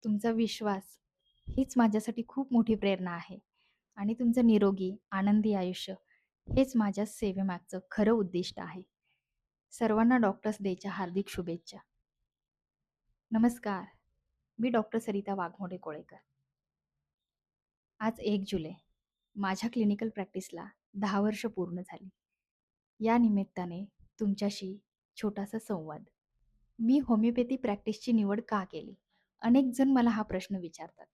तुमचा विश्वास हीच माझ्यासाठी खूप मोठी प्रेरणा आहे आणि तुमचं निरोगी, आनंदी आयुष्य हेच माझ्या सेवेमागचं खरं उद्दिष्ट आहे. सर्वांना डॉक्टर्स डेच्या हार्दिक शुभेच्छा. नमस्कार, मी डॉक्टर सरिता वाघमोडे कोळेकर. आज 1 जुलै. माझ्या क्लिनिकल प्रॅक्टिसला 10 वर्ष पूर्ण झाली. या निमित्ताने तुमच्याशी छोटासा संवाद. मी होमिओपॅथी प्रॅक्टिसची निवड का केली? अनेक जण मला हा प्रश्न विचारतात.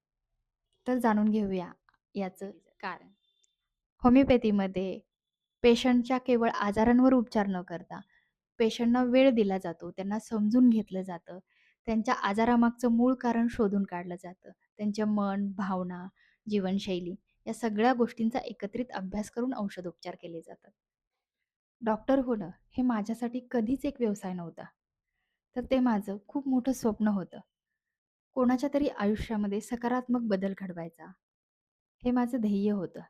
तर जाणून घेऊया याचं कारण. होमिओपॅथीमध्ये पेशंटच्या केवळ आजारांवर उपचार न करता पेशंटना वेळ दिला जातो, त्यांना समजून घेतलं जातं, त्यांच्या आजारामागचं मूळ कारण शोधून काढलं जातं. त्यांचे मन, भावना, जीवनशैली या सगळ्या गोष्टींचा एकत्रित अभ्यास करून औषधोपचार केले जातात. डॉक्टर होणं हे माझ्यासाठी कधीच एक व्यवसाय नव्हता. तर ते माझं खूप मोठं स्वप्न होतं. कोणाच्या तरी आयुष्यामध्ये सकारात्मक बदल घडवायचा, हे माझं ध्येय होतं.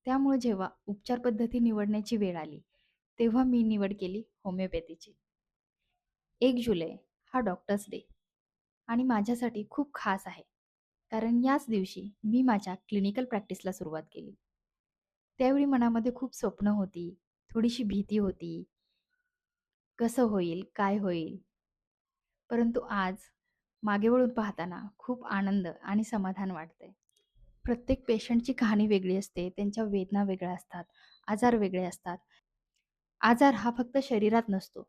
त्यामुळे जेव्हा उपचार पद्धती निवडण्याची वेळ आली, तेव्हा मी निवड केली होमिओपॅथीची. 1 जुलै हा डॉक्टर्स डे आणि माझ्यासाठी खूप खास आहे. कारण याच दिवशी मी माझ्या क्लिनिकल प्रॅक्टिसला सुरुवात केली. त्यावेळी मनामध्ये खूप स्वप्न होती, थोडीशी भीती होती. कसं होईल? काय होईल? परंतु आज मागे वळून पाहताना खूप आनंद आणि समाधान वाटतंय. प्रत्येक पेशंटची कहाणी वेगळी असते, त्यांच्या वेदना वेगळ्या असतात, आजार वेगळे असतात. आजार हा फक्त शरीरात नसतो,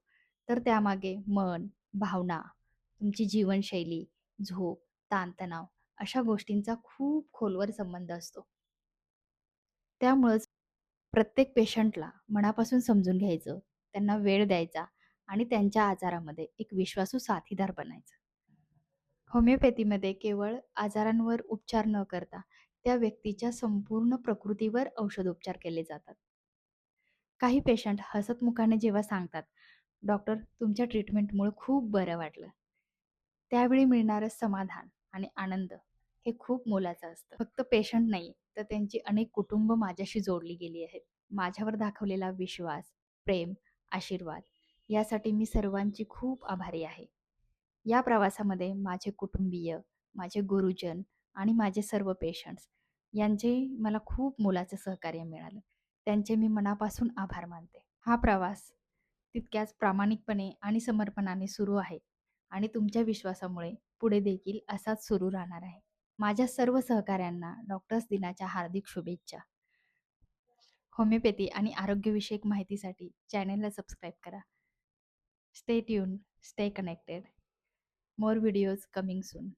तर त्यामागे मन, भावना, तुमची जीवनशैली, झोप, ताणतणाव अशा गोष्टींचा खूप खोलवर संबंध असतो. त्यामुळंच प्रत्येक पेशंटला मनापासून समजून घ्यायचं, त्यांना वेळ द्यायचा आणि त्यांच्या आजारामध्ये एक विश्वासू साथीदार बनायचं. होमिओपॅथीमध्ये केवळ आजारांवर उपचार न करता त्या व्यक्तीच्या संपूर्ण प्रकृतीवर औषधोपचार केले जातात. काही पेशंट हसतमुखाने जेव्हा सांगतात, "डॉक्टर, तुमच्या ट्रीटमेंटमुळे खूप बरं वाटलं." त्यावेळी मिळणारं समाधान आणि आनंद हे खूप मोलाचं असतं. फक्त पेशंट नाही, तर त्यांची अनेक कुटुंब माझ्याशी जोडली गेली आहेत. माझ्यावर दाखवलेला विश्वास, प्रेम, आशीर्वाद यासाठी मी सर्वांची खूप आभारी आहे. या प्रवासामध्ये माझे कुटुंबीय, माझे गुरुजन आणि माझे सर्व पेशंट्स यांचे मला खूप मोलाचं सहकार्य मिळालं. त्यांचे मी मनापासून आभार मानते. हा प्रवास तितक्याच प्रामाणिकपणे आणि समर्पणाने सुरू आहे आणि तुमच्या विश्वासामुळे पुढे देखील असाच सुरू राहणार आहे. माझ्या सर्व सहकाऱ्यांना डॉक्टर्स दिनाच्या हार्दिक शुभेच्छा. होमिओपॅथी आणि आरोग्यविषयक माहितीसाठी चॅनेलला सबस्क्राईब करा. Stay tuned, stay connected. मोर व्हिडिओज कमिंग सून.